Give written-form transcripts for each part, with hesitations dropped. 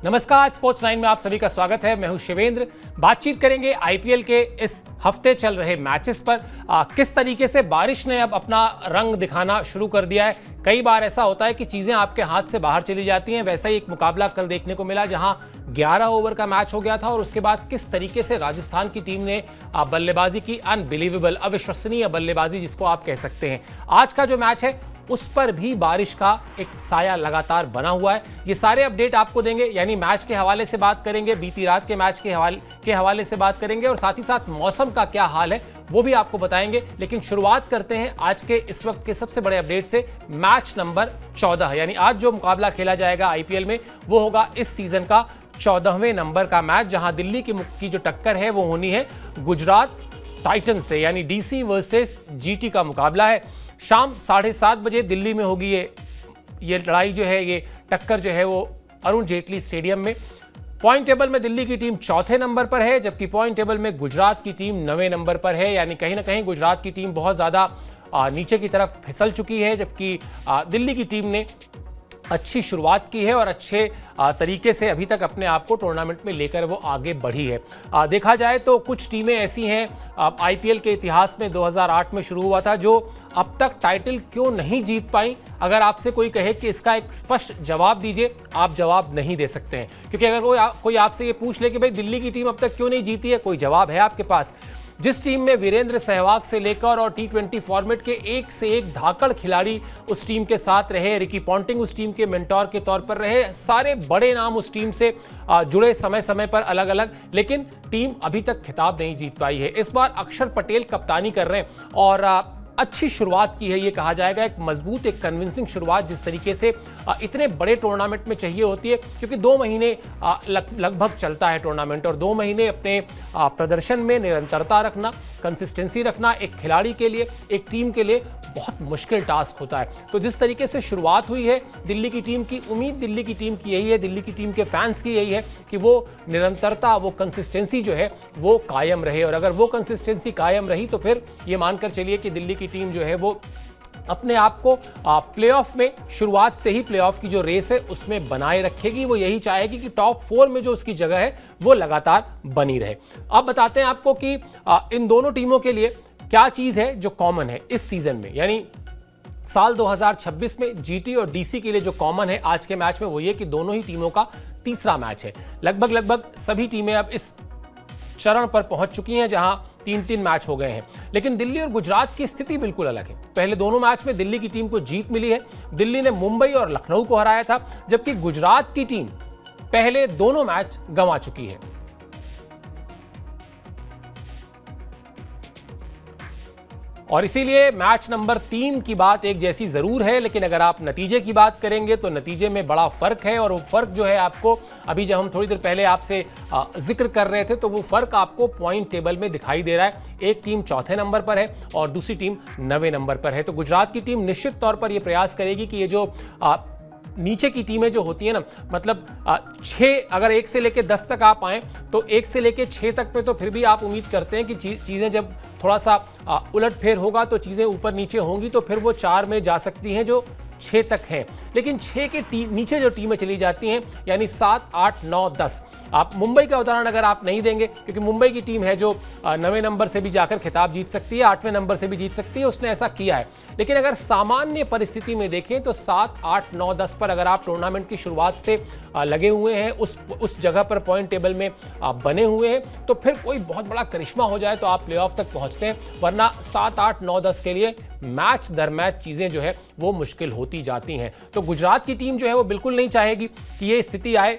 नमस्कार, स्पोर्ट्स 9 में आप सभी का स्वागत है। मैं हूं शिवेंद्र। बातचीत करेंगे आईपीएल के इस हफ्ते चल रहे मैचेस पर। किस तरीके से बारिश ने अब अपना रंग दिखाना शुरू कर दिया है। कई बार ऐसा होता है कि चीज़ें आपके हाथ से बाहर चली जाती हैं। वैसा ही एक मुकाबला कल देखने को मिला जहां 11 ओवर का मैच हो गया था और उसके बाद किस तरीके से राजस्थान की टीम ने बल्लेबाजी की, अनबिलीवेबल, अविश्वसनीय बल्लेबाजी जिसको आप कह सकते हैं। आज का जो मैच है उस पर भी बारिश का एक साया लगातार बना हुआ है। ये सारे अपडेट आपको देंगे, यानी मैच के हवाले से बात करेंगे, बीती रात के मैच के हवाले से बात करेंगे और साथ ही साथ मौसम का क्या हाल है वो भी आपको बताएंगे। लेकिन शुरुआत करते हैं आज के इस वक्त के सबसे बड़े अपडेट से। मैच नंबर 14 यानी आज जो मुकाबला खेला जाएगा आईपीएल में वो होगा इस सीजन का 14वें नंबर का मैच, जहां दिल्ली की जो टक्कर है वो होनी है गुजरात टाइटंस से, यानी डीसी वर्सेस जीटी का मुकाबला है। शाम 7:30 बजे दिल्ली में होगी ये लड़ाई जो है, ये टक्कर जो है वो अरुण जेटली स्टेडियम में। पॉइंट टेबल में दिल्ली की टीम चौथे नंबर पर है, जबकि पॉइंट टेबल में गुजरात की टीम 9वें नंबर पर है। यानी कहीं ना कहीं गुजरात की टीम बहुत ज़्यादा नीचे की तरफ फिसल चुकी है, जबकि दिल्ली की टीम ने अच्छी शुरुआत की है और अच्छे तरीके से अभी तक अपने आप को टूर्नामेंट में लेकर वो आगे बढ़ी है। देखा जाए तो कुछ टीमें ऐसी हैं आईपीएल के इतिहास में 2008 में शुरू हुआ था जो अब तक टाइटल क्यों नहीं जीत पाई। अगर आपसे कोई कहे कि इसका एक स्पष्ट जवाब दीजिए, आप जवाब नहीं दे सकते हैं, क्योंकि अगर कोई आपसे ये पूछ ले कि भाई दिल्ली की टीम अब तक क्यों नहीं जीती है, कोई जवाब है आपके पास। जिस टीम में वीरेंद्र सहवाग से लेकर और टी20 फॉर्मेट के एक से एक धाकड़ खिलाड़ी उस टीम के साथ रहे, रिकी पॉन्टिंग उस टीम के मेंटोर के तौर पर रहे, सारे बड़े नाम उस टीम से जुड़े समय समय पर अलग अलग, लेकिन टीम अभी तक खिताब नहीं जीत पाई है। इस बार अक्षर पटेल कप्तानी कर रहे हैं और अच्छी शुरुआत की है, ये कहा जाएगा, एक मजबूत, एक कन्विंसिंग शुरुआत जिस तरीके से इतने बड़े टूर्नामेंट में चाहिए होती है, क्योंकि 2 महीने लगभग चलता है टूर्नामेंट और 2 महीने अपने प्रदर्शन में निरंतरता रखना, कंसिस्टेंसी रखना एक खिलाड़ी के लिए, एक टीम के लिए बहुत मुश्किल टास्क होता है। तो जिस तरीके से शुरुआत हुई है दिल्ली की टीम की, उम्मीद दिल्ली की टीम की यही है, दिल्ली की टीम के फैंस की यही है कि वो निरंतरता, वो कंसिस्टेंसी जो है वो कायम रहे। और अगर वो कंसिस्टेंसी कायम रही तो फिर ये मानकर चलिए कि दिल्ली की टीम जो है वो अपने आप को प्लेऑफ में, शुरुआत से ही प्लेऑफ की जो रेस है उसमें बनाए रखेगी। वो यही चाहेगी कि टॉप 4 में जो उसकी जगह है वो लगातार बनी रहे। अब बताते हैं आपको कि इन दोनों टीमों के लिए क्या चीज़ है जो कॉमन है इस सीजन में, यानी साल 2026 में जीटी और डीसी के लिए जो कॉमन है आज के मैच में वो ये कि दोनों ही टीमों का तीसरा मैच है। लगभग सभी टीमें अब इस चरण पर पहुंच चुकी हैं जहां 3-3 मैच हो गए हैं। लेकिन दिल्ली और गुजरात की स्थिति बिल्कुल अलग है। पहले दोनों मैच में दिल्ली की टीम को जीत मिली है, दिल्ली ने मुंबई और लखनऊ को हराया था, जबकि गुजरात की टीम पहले दोनों मैच गंवा चुकी है। और इसीलिए मैच नंबर 3 की बात एक जैसी जरूर है, लेकिन अगर आप नतीजे की बात करेंगे तो नतीजे में बड़ा फर्क है। और वो फर्क जो है आपको अभी जब हम थोड़ी देर पहले आपसे जिक्र कर रहे थे तो वो फर्क आपको पॉइंट टेबल में दिखाई दे रहा है। एक टीम चौथे नंबर पर है और दूसरी टीम 9वें नंबर पर है। तो गुजरात की टीम निश्चित तौर पर यह प्रयास करेगी कि ये जो नीचे की टीमें जो होती है ना, मतलब 6, अगर 1 से लेकर 10 तक आप आएँ तो 1 से लेकर 6 तक पे तो फिर भी आप उम्मीद करते हैं कि चीज़ें जब थोड़ा सा उलटफेर होगा तो चीज़ें ऊपर नीचे होंगी, तो फिर वो 4 में जा सकती हैं जो 6 तक हैं। लेकिन 6 के नीचे जो टीमें चली जाती हैं, यानी 7, 8, 9, 10, आप मुंबई का उदाहरण अगर आप नहीं देंगे, क्योंकि मुंबई की टीम है जो 9वें नंबर से भी जाकर खिताब जीत सकती है, 8वें नंबर से भी जीत सकती है, उसने ऐसा किया है। लेकिन अगर सामान्य परिस्थिति में देखें तो 7, 8, 9, 10 पर अगर आप टूर्नामेंट की शुरुआत से लगे हुए हैं, उस जगह पर पॉइंट टेबल में बने हुए हैं, तो फिर कोई बहुत बड़ा करिश्मा हो जाए तो आप प्लेऑफ तक पहुंचते हैं। वरना 7, 8, 9, 10 के लिए मैच दर मैच चीज़ें जो है वो मुश्किल होती जाती हैं। तो गुजरात की टीम जो है वो बिल्कुल नहीं चाहेगी कि ये स्थिति आए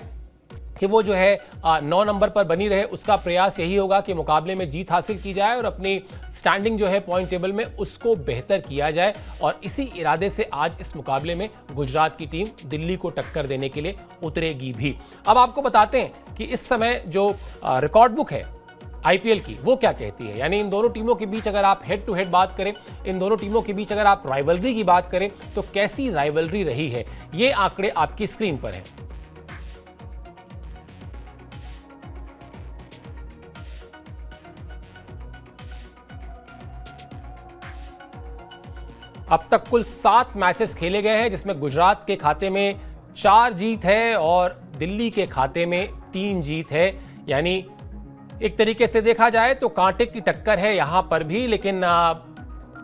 कि वो जो है 9 नंबर पर बनी रहे। उसका प्रयास यही होगा कि मुकाबले में जीत हासिल की जाए और अपनी स्टैंडिंग जो है पॉइंट टेबल में उसको बेहतर किया जाए। और इसी इरादे से आज इस मुकाबले में गुजरात की टीम दिल्ली को टक्कर देने के लिए उतरेगी भी। अब आपको बताते हैं कि इस समय जो रिकॉर्ड बुक है आईपीएल की वो क्या कहती है, यानी इन दोनों टीमों के बीच अगर आप हेड टू हेड बात करें, इन दोनों टीमों के बीच अगर आप राइवलरी की बात करें तो कैसी राइवलरी रही है, ये आंकड़े आपकी स्क्रीन पर हैं। अब तक कुल 7 मैचेस खेले गए हैं जिसमें गुजरात के खाते में 4 जीत है और दिल्ली के खाते में 3 जीत है, यानी एक तरीके से देखा जाए तो कांटे की टक्कर है यहां पर भी, लेकिन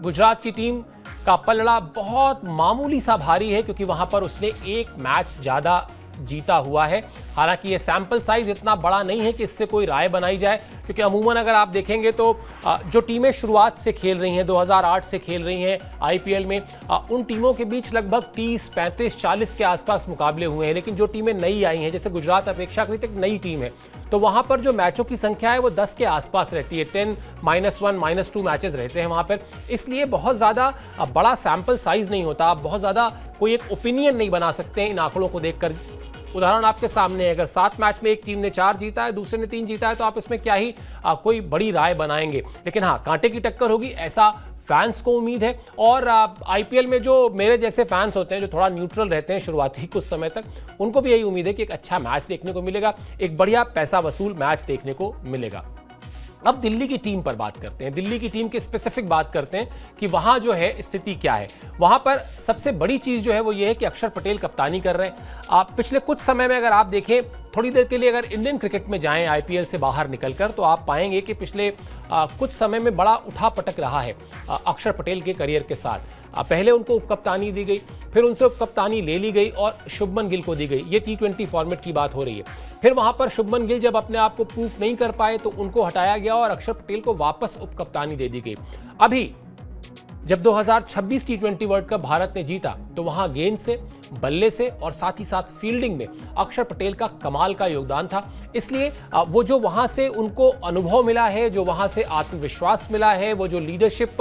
गुजरात की टीम का पलड़ा बहुत मामूली सा भारी है क्योंकि वहां पर उसने एक मैच ज़्यादा जीता हुआ है। हालांकि ये सैंपल साइज इतना बड़ा नहीं है कि इससे कोई राय बनाई जाए, क्योंकि अमूमन अगर आप देखेंगे तो जो टीमें शुरुआत से खेल रही हैं, 2008 से खेल रही हैं आईपीएल में, उन टीमों के बीच लगभग 30, 35, 40 के आसपास मुकाबले हुए हैं। लेकिन जो टीमें नई आई हैं, जैसे गुजरात अपेक्षाकृत एक नई टीम है, तो वहां पर जो मैचों की संख्या है वो 10 के आसपास रहती है, 10, -1, -2 मैचेस रहते हैं वहां पर। इसलिए बहुत ज़्यादा बड़ा सैंपल साइज नहीं होता, आप बहुत ज़्यादा कोई एक ओपिनियन नहीं बना सकते हैं इन आंकड़ों को देखकर। उदाहरण आपके सामने है, अगर 7 मैच में एक टीम ने 4 जीता है, दूसरे ने 3 जीता है, तो आप इसमें क्या ही कोई बड़ी राय बनाएंगे। लेकिन हाँ, कांटे की टक्कर होगी ऐसा फैंस को उम्मीद है। और आईपीएल में जो मेरे जैसे फैंस होते हैं, जो थोड़ा न्यूट्रल रहते हैं शुरुआती कुछ समय तक, उनको भी यही उम्मीद है कि एक अच्छा मैच देखने को मिलेगा, एक बढ़िया पैसा वसूल मैच देखने को मिलेगा। अब दिल्ली की टीम पर बात करते हैं, दिल्ली की टीम की स्पेसिफिक बात करते हैं कि वहां जो है स्थिति क्या है। वहां पर सबसे बड़ी चीज जो है वो ये है कि अक्षर पटेल कप्तानी कर रहे हैं। आप पिछले कुछ समय में अगर आप देखें, थोड़ी देर के लिए अगर इंडियन क्रिकेट में जाएं आईपीएल से बाहर निकलकर, तो आप पाएंगे कि पिछले कुछ समय में बड़ा उठापटक रहा है अक्षर पटेल के करियर के साथ। पहले उनको उपकप्तानी दी गई, फिर उनसे उपकप्तानी ले ली गई और शुभमन गिल को दी गई। ये T20 फॉर्मेट की बात हो रही है। फिर वहां पर शुभमन गिल जब अपने आप को प्रूफ नहीं कर पाए तो उनको हटाया गया और अक्षर पटेल को वापस उपकप्तानी दे दी गई। अभी जब 2026 T20 वर्ल्ड कप भारत ने जीता, तो वहां गेंद से, बल्ले से और साथ ही साथ फील्डिंग में अक्षर पटेल का कमाल का योगदान था। इसलिए वो जो वहां से उनको अनुभव मिला है, जो वहां से आत्मविश्वास मिला है, वो जो लीडरशिप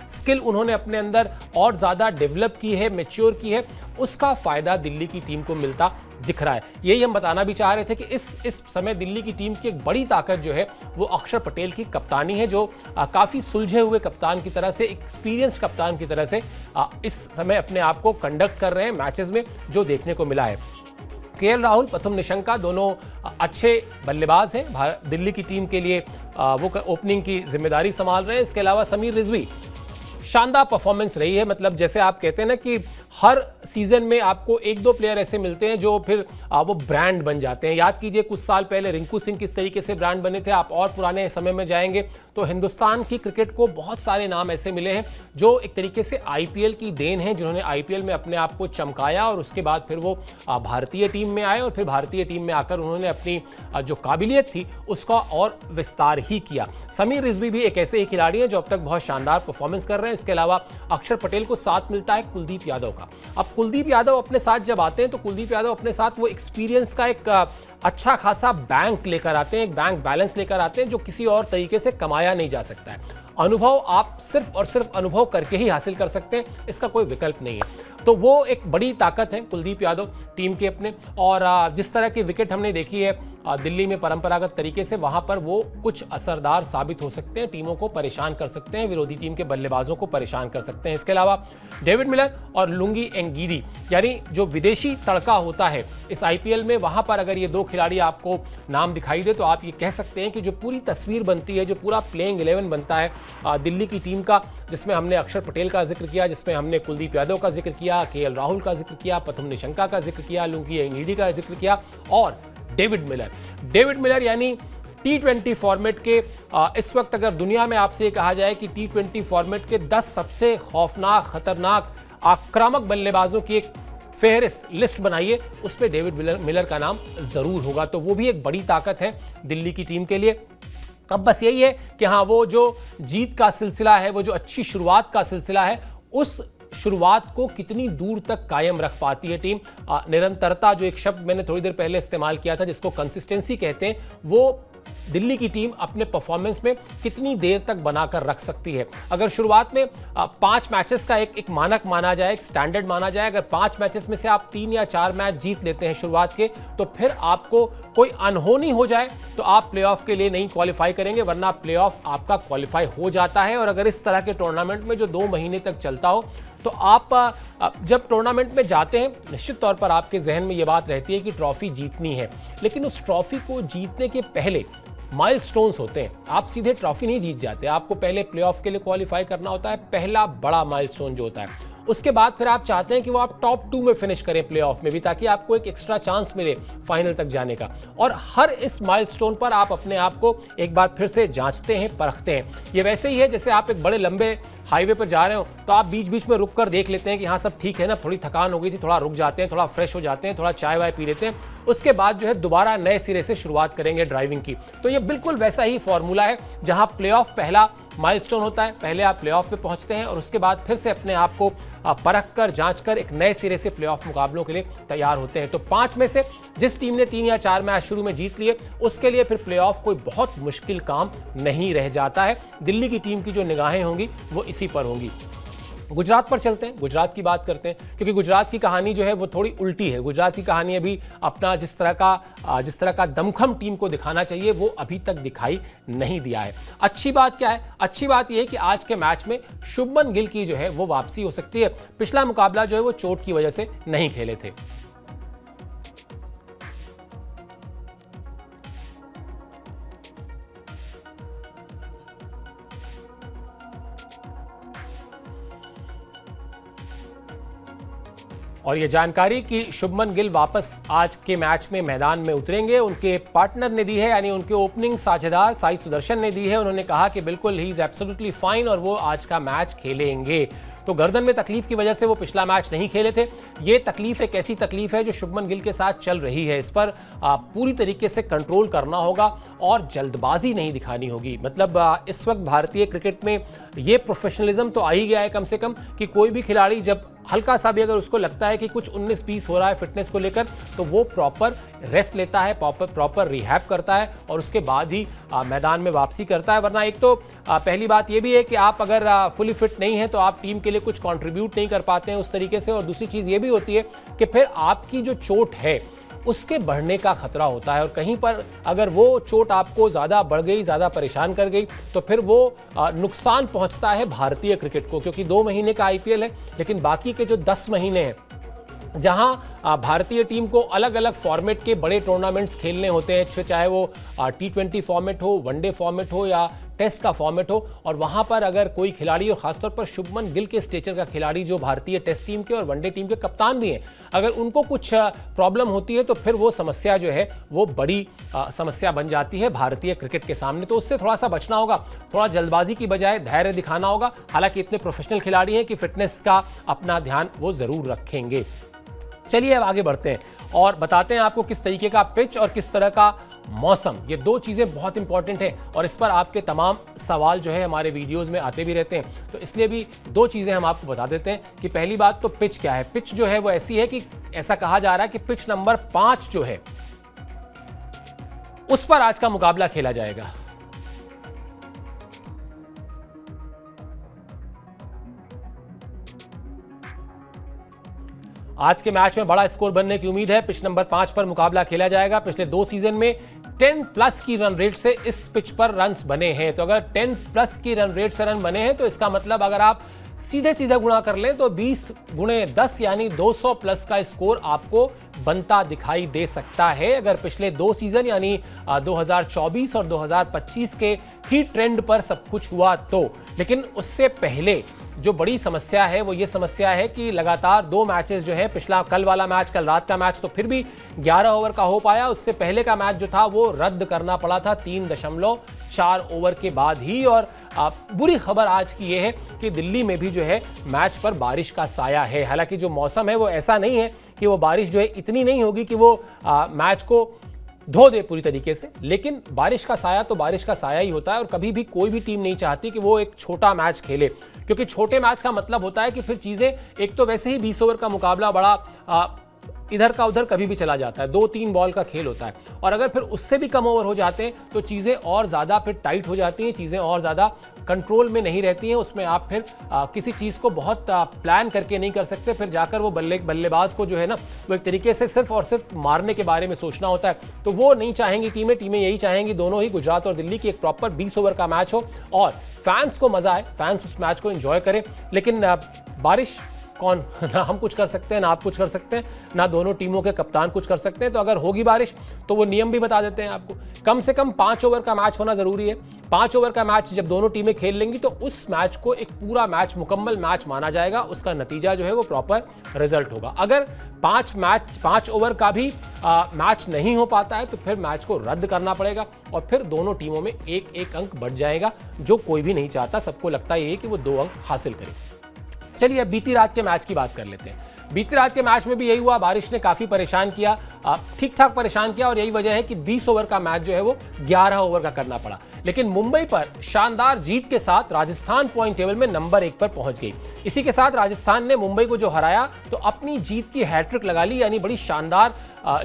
स्किल उन्होंने अपने अंदर और ज़्यादा डेवलप की है, मैच्योर की है, उसका फ़ायदा दिल्ली की टीम को मिलता दिख रहा है। यही हम बताना भी चाह रहे थे कि इस समय दिल्ली की टीम की एक बड़ी ताकत जो है वो अक्षर पटेल की कप्तानी है, जो काफ़ी सुलझे हुए कप्तान की तरह से, एक्सपीरियंस कप्तान की तरह से इस समय अपने आप को कंडक्ट कर रहे हैं मैचेस में, जो देखने को मिला है। केएल राहुल, पथुम निशंका दोनों अच्छे बल्लेबाज हैं दिल्ली की टीम के लिए, वो ओपनिंग की जिम्मेदारी संभाल रहे हैं। इसके अलावा समीर रिजवी, शानदार परफॉर्मेंस रही है। मतलब जैसे आप कहते हैं ना कि हर सीजन में आपको 1-2 प्लेयर ऐसे मिलते हैं जो फिर वो ब्रांड बन जाते हैं। याद कीजिए कुछ साल पहले रिंकू सिंह किस तरीके से ब्रांड बने थे। आप और पुराने समय में जाएंगे तो हिंदुस्तान की क्रिकेट को बहुत सारे नाम ऐसे मिले हैं जो एक तरीके से आईपीएल की देन है, जिन्होंने आईपीएल में अपने आप को चमकाया और उसके बाद फिर वो भारतीय टीम में आए और फिर भारतीय टीम में आकर उन्होंने अपनी जो काबिलियत थी उसका और विस्तार ही किया। समीर रिजवी भी एक ऐसे ही खिलाड़ी हैं जो अब तक बहुत शानदार परफॉर्मेंस कर रहे हैं। इसके अलावा अक्षर पटेल को साथ मिलता है कुलदीप यादव का। अब कुलदीप यादव अपने साथ जब आते हैं तो कुलदीप यादव अपने साथ वो एक्सपीरियंस का एक अच्छा खासा बैंक लेकर आते हैं, एक बैंक बैलेंस लेकर आते हैं जो किसी और तरीके से कमाया नहीं जा सकता है। अनुभव आप सिर्फ और सिर्फ अनुभव करके ही हासिल कर सकते हैं, इसका कोई विकल्प नहीं है। तो वो एक बड़ी ताकत है कुलदीप यादव टीम के अपने। और जिस तरह की विकेट हमने देखी है दिल्ली में परंपरागत तरीके से, वहां पर वो कुछ असरदार साबित हो सकते हैं, टीमों को परेशान कर सकते हैं, विरोधी टीम के बल्लेबाजों को परेशान कर सकते हैं। इसके अलावा डेविड मिलर और लुंगी एंगीडी, यानी जो विदेशी तड़का होता है इस आईपीएल में, वहां पर अगर ये 2 खिलाड़ी आपको नाम दिखाई दे तो आप ये कह सकते हैं कि जो पूरी तस्वीर बनती है, जो पूरा प्लेइंग 11 बनता है दिल्ली की टीम का, जिसमें हमने अक्षर पटेल का जिक्र किया, जिसमें हमने कुलदीप यादव का जिक्र किया, केएल राहुल का जिक्र किया, पथुम निशंका का जिक्र किया, लुंगी एंगीडी का जिक्र किया और डेविड मिलर यानी T20 फॉर्मेट के इस वक्त अगर दुनिया में आपसे कहा जाए कि T20 फॉर्मेट के 10 सबसे खौफनाक, खतरनाक, आक्रामक बल्लेबाजों की एक फेहरिस्त लिस्ट बनाइए, उस पर डेविड मिलर का नाम जरूर होगा। तो वो भी एक बड़ी ताकत है दिल्ली की टीम के लिए। अब बस यही है कि हाँ, वो जो जीत का सिलसिला है, वो जो अच्छी शुरुआत का सिलसिला है, उस शुरुआत को कितनी दूर तक कायम रख पाती है टीम। निरंतरता, जो एक शब्द मैंने थोड़ी देर पहले इस्तेमाल किया था जिसको कंसिस्टेंसी कहते हैं, वो दिल्ली की टीम अपने परफॉर्मेंस में कितनी देर तक बनाकर रख सकती है। अगर शुरुआत में 5 मैचेस का एक मानक माना जाए, एक स्टैंडर्ड माना जाए, अगर 5 मैचेस में से आप 3 या 4 मैच जीत लेते हैं शुरुआत के, तो फिर आपको कोई अनहोनी हो जाए तो आप प्लेऑफ के लिए नहीं क्वालिफाई करेंगे, वरना प्लेऑफ आपका क्वालिफाई हो जाता है। और अगर इस तरह के टूर्नामेंट में जो 2 महीने तक चलता हो, तो आप जब टूर्नामेंट में जाते हैं, निश्चित तौर पर आपके जहन में ये बात रहती है कि ट्रॉफी जीतनी है, लेकिन उस ट्रॉफी को जीतने के पहले माइलस्टोन्स होते हैं। आप सीधे ट्रॉफी नहीं जीत जाते, आपको पहले प्लेऑफ के लिए क्वालिफाई करना होता है, पहला बड़ा माइलस्टोन जो होता है। उसके बाद फिर आप चाहते हैं कि वो आप टॉप 2 में फिनिश करें प्लेऑफ में भी, ताकि आपको एक एक्स्ट्रा चांस मिले फाइनल तक जाने का। और हर इस माइलस्टोन पर आप अपने आप को एक बार फिर से जांचते हैं, परखते हैं। ये वैसे ही है जैसे आप एक बड़े लंबे हाईवे पर जा रहे हो तो आप बीच बीच में रुक कर देख लेते हैं कि हाँ सब ठीक है ना, थोड़ी थकान हो गई थी, थोड़ा रुक जाते हैं, थोड़ा फ्रेश हो जाते हैं, थोड़ा चाय वाय पी लेते हैं, उसके बाद जो है दोबारा नए सिरे से शुरुआत करेंगे ड्राइविंग की। तो ये बिल्कुल वैसा ही फॉर्मूला है जहां प्लेऑफ पहला माइलस्टोन होता है। पहले आप प्लेऑफ पे पहुंचते हैं और उसके बाद फिर से अपने आप को परख कर, जांच कर एक नए सिरे से प्लेऑफ मुकाबलों के लिए तैयार होते हैं। तो 5 में से जिस टीम ने 3 या 4 मैच शुरू में जीत लिए, उसके लिए फिर प्लेऑफ कोई बहुत मुश्किल काम नहीं रह जाता है। दिल्ली की टीम की जो निगाहें होंगी वो इसी पर होंगी। गुजरात पर चलते हैं, गुजरात की बात करते हैं, क्योंकि गुजरात की कहानी जो है वो थोड़ी उल्टी है। गुजरात की कहानी अभी अपना जिस तरह का दमखम टीम को दिखाना चाहिए वो अभी तक दिखाई नहीं दिया है। अच्छी बात क्या है? अच्छी बात यह है कि आज के मैच में शुभमन गिल की जो है वो वापसी हो सकती है। पिछला मुकाबला जो है वो चोट की वजह से नहीं खेले थे। और ये जानकारी कि शुभमन गिल वापस आज के मैच में मैदान में उतरेंगे उनके पार्टनर ने दी है, यानी उनके ओपनिंग साझेदार साई सुदर्शन ने दी है। उन्होंने कहा कि बिल्कुल ही इज एब्सोल्युटली फाइन और वो आज का मैच खेलेंगे। तो गर्दन में तकलीफ की वजह से वो पिछला मैच नहीं खेले थे। ये तकलीफ एक ऐसी तकलीफ है जो शुभमन गिल के साथ चल रही है। इस पर पूरी तरीके से कंट्रोल करना होगा और जल्दबाजी नहीं दिखानी होगी। मतलब इस वक्त भारतीय क्रिकेट में ये प्रोफेशनलिज्म तो आ ही गया है कम से कम, कि कोई भी खिलाड़ी जब हल्का सा भी अगर उसको लगता है कि कुछ 19-20 हो रहा है फिटनेस को लेकर, तो वो प्रॉपर रेस्ट लेता है, प्रॉपर रिहैब करता है और उसके बाद ही मैदान में वापसी करता है। वरना एक तो पहली बात ये भी है कि आप अगर फुली फिट नहीं है तो आप टीम के लिए कुछ कंट्रीब्यूट नहीं कर पाते हैं उस तरीके से। और दूसरी चीज़ ये भी होती है कि फिर आपकी जो चोट है उसके बढ़ने का खतरा होता है, और कहीं पर अगर वो चोट आपको ज़्यादा बढ़ गई, ज़्यादा परेशान कर गई, तो फिर वो नुकसान पहुंचता है भारतीय क्रिकेट को। क्योंकि 2 महीने का आईपीएल है, लेकिन बाकी के जो 10 महीने हैं जहां भारतीय टीम को अलग अलग फॉर्मेट के बड़े टूर्नामेंट्स खेलने होते हैं, फिर चाहे वो T20 फॉर्मेट हो, वनडे फॉर्मेट हो या टेस्ट का फॉर्मेट हो, और वहां पर अगर कोई खिलाड़ी, और खासतौर पर शुभमन गिल के स्टेचर का खिलाड़ी जो भारतीय टेस्ट टीम के और वनडे टीम के कप्तान भी हैं, अगर उनको कुछ प्रॉब्लम होती है तो फिर वो समस्या जो है वो बड़ी समस्या बन जाती है भारतीय क्रिकेट के सामने। तो उससे थोड़ा सा बचना होगा, थोड़ा जल्दबाजी की बजाय धैर्य दिखाना होगा। हालांकि इतने प्रोफेशनल खिलाड़ी हैं कि फिटनेस का अपना ध्यान वो जरूर रखेंगे। चलिए अब आगे बढ़ते हैं और बताते हैं आपको किस तरीके का पिच और किस तरह का मौसम, ये 2 चीज़ें बहुत इंपॉर्टेंट हैं और इस पर आपके तमाम सवाल जो है हमारे वीडियोस में आते भी रहते हैं। तो इसलिए भी 2 चीज़ें हम आपको बता देते हैं कि पहली बात तो पिच क्या है। पिच जो है वो ऐसी है कि ऐसा कहा जा रहा है कि पिच नंबर 5 जो है उस पर आज का मुकाबला खेला जाएगा। आज के मैच में बड़ा स्कोर बनने की उम्मीद है। पिच नंबर 5 पर मुकाबला खेला जाएगा। पिछले 2 सीजन में 10+ की रन रेट से इस पिच पर रन्स बने हैं। तो अगर 10+ की रन रेट से रन बने हैं तो इसका मतलब अगर आप सीधे सीधे गुणा कर लें तो 20 × 10 यानी 200+ का स्कोर आपको बनता दिखाई दे सकता है, अगर पिछले 2 सीजन यानी 2024 और 2025 के ही ट्रेंड पर सब कुछ हुआ तो। लेकिन उससे पहले जो बड़ी समस्या है वो ये समस्या है कि लगातार 2 मैचेस जो है, पिछला कल वाला मैच, कल रात का मैच तो फिर भी 11 ओवर का हो पाया, उससे पहले का मैच जो था वो रद्द करना पड़ा था 3.4 ओवर के बाद ही। और बुरी खबर आज की ये है कि दिल्ली में भी जो है मैच पर बारिश का साया है। हालांकि जो मौसम है वो ऐसा नहीं है कि वो बारिश जो है इतनी नहीं होगी कि वो मैच को धो दे पूरी तरीके से, लेकिन बारिश का साया तो बारिश का साया ही होता है। और कभी भी कोई भी टीम नहीं चाहती कि वो एक छोटा मैच खेले, क्योंकि छोटे मैच का मतलब होता है कि फिर चीज़ें, एक तो वैसे ही 20 ओवर का मुकाबला बड़ा इधर का उधर कभी भी चला जाता है, 2-3 बॉल का खेल होता है, और अगर फिर उससे भी कम ओवर हो जाते हैं तो चीज़ें और ज़्यादा फिर टाइट हो जाती हैं, चीज़ें और ज़्यादा कंट्रोल में नहीं रहती हैं। उसमें आप फिर किसी चीज़ को बहुत प्लान करके नहीं कर सकते, फिर जाकर वो बल्लेबाज को जो है ना वो एक तरीके से सिर्फ और सिर्फ मारने के बारे में सोचना होता है। तो वो नहीं चाहेंगी टीमें यही चाहेंगी, दोनों ही, गुजरात और दिल्ली की, एक प्रॉपर 20 ओवर का मैच हो और फैंस को मज़ा आए, फैंस उस मैच को एंजॉय करें। लेकिन बारिश कौन ना हम कुछ कर सकते हैं, ना आप कुछ कर सकते हैं, ना दोनों टीमों के कप्तान कुछ कर सकते हैं। तो अगर होगी बारिश तो वो नियम भी बता देते हैं आपको। कम से कम 5 ओवर का मैच होना जरूरी है। 5 ओवर का मैच जब दोनों टीमें खेल लेंगी तो उस मैच को एक पूरा मैच, मुकम्मल मैच माना जाएगा। उसका नतीजा जो है वो प्रॉपर रिजल्ट होगा। अगर 5 ओवर का भी मैच नहीं हो पाता है तो फिर मैच को रद्द करना पड़ेगा और फिर दोनों टीमों में एक एक अंक बढ़ जाएगा, जो कोई भी नहीं चाहता। सबको लगता है कि वो 2 अंक हासिल करें। चलिए अब बीती रात के मैच की बात कर लेते हैं। बीती रात के मैच में भी यही हुआ, बारिश ने काफी परेशान किया, ठीक ठाक परेशान किया, और यही वजह है कि 20 ओवर का मैच जो है वो 11 ओवर का करना पड़ा। लेकिन मुंबई पर शानदार जीत के साथ राजस्थान पॉइंट टेबल में नंबर 1 पर पहुंच गई। इसी के साथ राजस्थान ने मुंबई को जो हराया तो अपनी जीत की हैट्रिक लगा ली, यानी बड़ी शानदार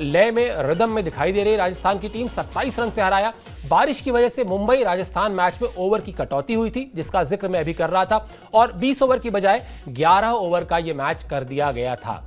लय में, रिदम में दिखाई दे रही है राजस्थान की टीम। 27 रन से हराया। बारिश की वजह से मुंबई राजस्थान मैच में ओवर की कटौती हुई थी, जिसका जिक्र मैं अभी कर रहा था, और 20 ओवर की बजाय 11 ओवर का यह मैच कर दिया गया था।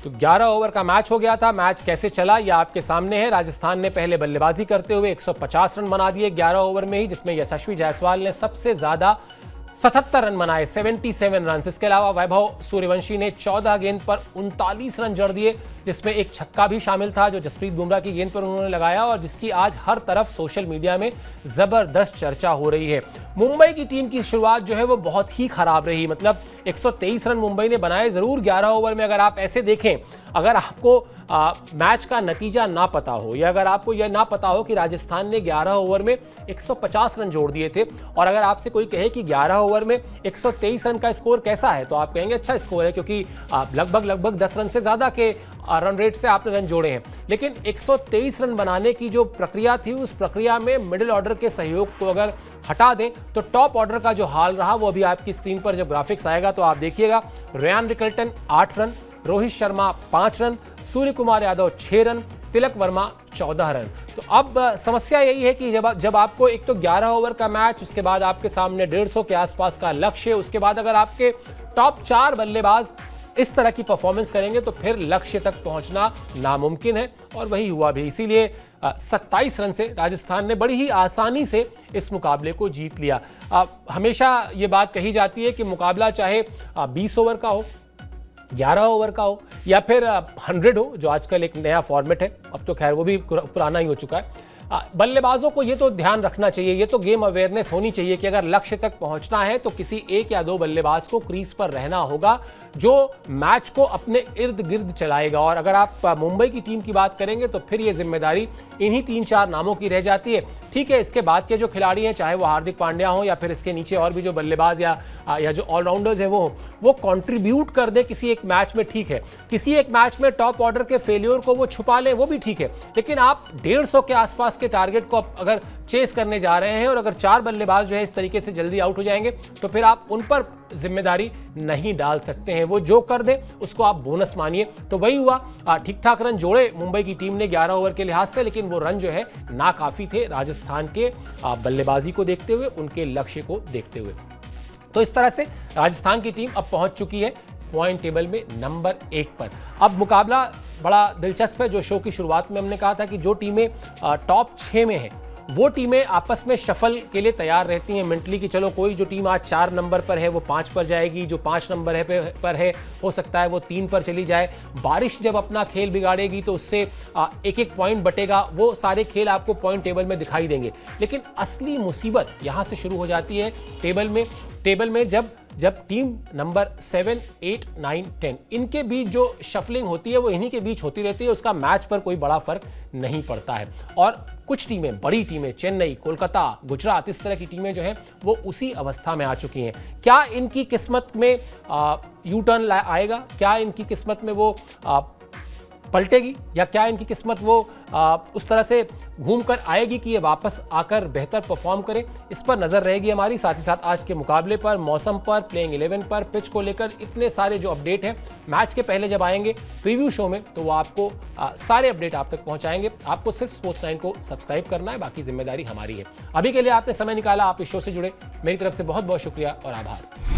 तो 11 ओवर का मैच हो गया था। मैच कैसे चला ये आपके सामने है। राजस्थान ने पहले बल्लेबाजी करते हुए 150 रन बना दिए 11 ओवर में ही, जिसमें यशस्वी जायसवाल ने सबसे ज्यादा 77 रन बनाए, 77 रन। इसके अलावा वैभव सूर्यवंशी ने 14 गेंद पर 39 रन जड़ दिए, जिसमें एक छक्का भी शामिल था जो जसप्रीत बुमराह की गेंद पर उन्होंने लगाया, और जिसकी आज हर तरफ सोशल मीडिया में जबरदस्त चर्चा हो रही है। मुंबई की टीम की शुरुआत जो है वो बहुत ही खराब रही। मतलब 123 रन मुंबई ने बनाए जरूर 11 ओवर में। अगर आप ऐसे देखें, अगर आपको मैच का नतीजा ना पता हो, या अगर आपको यह ना पता हो कि राजस्थान ने 11 ओवर में 150 रन जोड़ दिए थे, और अगर आपसे कोई कहे कि 11 ओवर में 123 रन का स्कोर कैसा है, तो आप कहेंगे अच्छा स्कोर है, क्योंकि लगभग 10 रन से ज्यादा के रन रेट से आपने रन जोड़े हैं। लेकिन 123 रन बनाने की जो प्रक्रिया थी, उस प्रक्रिया में मिडिल ऑर्डर के सहयोग को अगर हटा दें तो टॉप ऑर्डर का जो हाल रहा वो अभी आपकी स्क्रीन पर जब ग्राफिक्स आएगा तो आप देखिएगा। Ryan Rickelton 8 run, Rohit Sharma 5 run, Surya Kumar Yadav 6 run, Tilak Varma 14 run. तो अब समस्या यही है कि जब आपको एक तो 11 ओवर का मैच, उसके बाद आपके सामने 150 के आसपास का लक्ष्य, उसके बाद अगर आपके टॉप 4 बल्लेबाज इस तरह की परफॉर्मेंस करेंगे तो फिर लक्ष्य तक पहुंचना नामुमकिन है, और वही हुआ भी। इसीलिए 27 रन से राजस्थान ने बड़ी ही आसानी से इस मुकाबले को जीत लिया। हमेशा ये बात कही जाती है कि मुकाबला चाहे 20 ओवर का हो, 11 ओवर का हो, या फिर 100 हो, जो आजकल एक नया फॉर्मेट है, अब तो खैर वो भी पुराना ही हो चुका है। बल्लेबाजों को ये तो ध्यान रखना चाहिए, ये तो गेम अवेयरनेस होनी चाहिए कि अगर लक्ष्य तक पहुंचना है तो किसी 1 या 2 बल्लेबाज को क्रीज पर रहना होगा, जो मैच को अपने इर्द गिर्द चलाएगा। और अगर आप मुंबई की टीम की बात करेंगे तो फिर ये जिम्मेदारी इन्हीं 3-4 नामों की रह जाती है। ठीक है, इसके बाद के जो खिलाड़ी हैं, चाहे वो हार्दिक पांड्या हो या फिर इसके नीचे और भी जो बल्लेबाज या जो ऑलराउंडर्स हैं वो कंट्रीब्यूट कर दे किसी एक मैच में, ठीक है। किसी एक मैच में टॉप ऑर्डर के फेलियर को वो छुपा ले, वो भी ठीक है। लेकिन आप 150 के आसपास के टारगेट को अगर चेस करने जा रहे हैं, और अगर 4 बल्लेबाज जो है इस तरीके से जल्दी आउट हो जाएंगे, तो फिर आप उन पर जिम्मेदारी नहीं डाल सकते हैं। वो जो कर दे उसको आप बोनस मानिए। तो वही हुआ, ठीक ठाक रन जोड़े मुंबई की टीम ने 11 ओवर के लिहाज से, लेकिन वो रन जो है नाकाफी थे राजस्थान के बल्लेबाजी को देखते हुए, उनके लक्ष्य को देखते हुए। तो इस तरह से राजस्थान की टीम अब पहुंच चुकी है पॉइंट टेबल में नंबर 1 पर। अब मुकाबला बड़ा दिलचस्प है। जो शो की शुरुआत में हमने कहा था कि जो टीमें टॉप 6 में हैं, वो टीमें आपस में शफल के लिए तैयार रहती हैं मेंटली, कि चलो कोई जो टीम आज 4 नंबर पर है वो 5 पर जाएगी, जो 5 नंबर पर है हो सकता है वो 3 पर चली जाए। बारिश जब अपना खेल बिगाड़ेगी तो उससे एक एक पॉइंट बटेगा, वो सारे खेल आपको पॉइंट टेबल में दिखाई देंगे। लेकिन असली मुसीबत यहाँ से शुरू हो जाती है टेबल में जब टीम नंबर 7, 8, 9, 10 इनके बीच जो शफलिंग होती है वो इन्हीं के बीच होती रहती है। उसका मैच पर कोई बड़ा फर्क नहीं पड़ता है। और कुछ टीमें, बड़ी टीमें, चेन्नई, कोलकाता, गुजरात, इस तरह की टीमें जो हैं वो उसी अवस्था में आ चुकी हैं। क्या इनकी किस्मत में यू टर्न आएगा? क्या इनकी किस्मत में वो पलटेगी, या क्या इनकी किस्मत वो उस तरह से घूमकर आएगी कि ये वापस आकर बेहतर परफॉर्म करें? इस पर नजर रहेगी हमारी। साथ ही साथ आज के मुकाबले पर, मौसम पर, प्लेइंग 11 पर, पिच को लेकर इतने सारे जो अपडेट हैं मैच के पहले जब आएंगे प्रीव्यू शो में, तो वो आपको सारे अपडेट आप तक पहुंचाएंगे। आपको सिर्फ स्पोर्ट्स 9 को सब्सक्राइब करना है, बाकी जिम्मेदारी हमारी है। अभी के लिए आपने समय निकाला, आप इस शो से जुड़े, मेरी तरफ से बहुत बहुत शुक्रिया और आभार।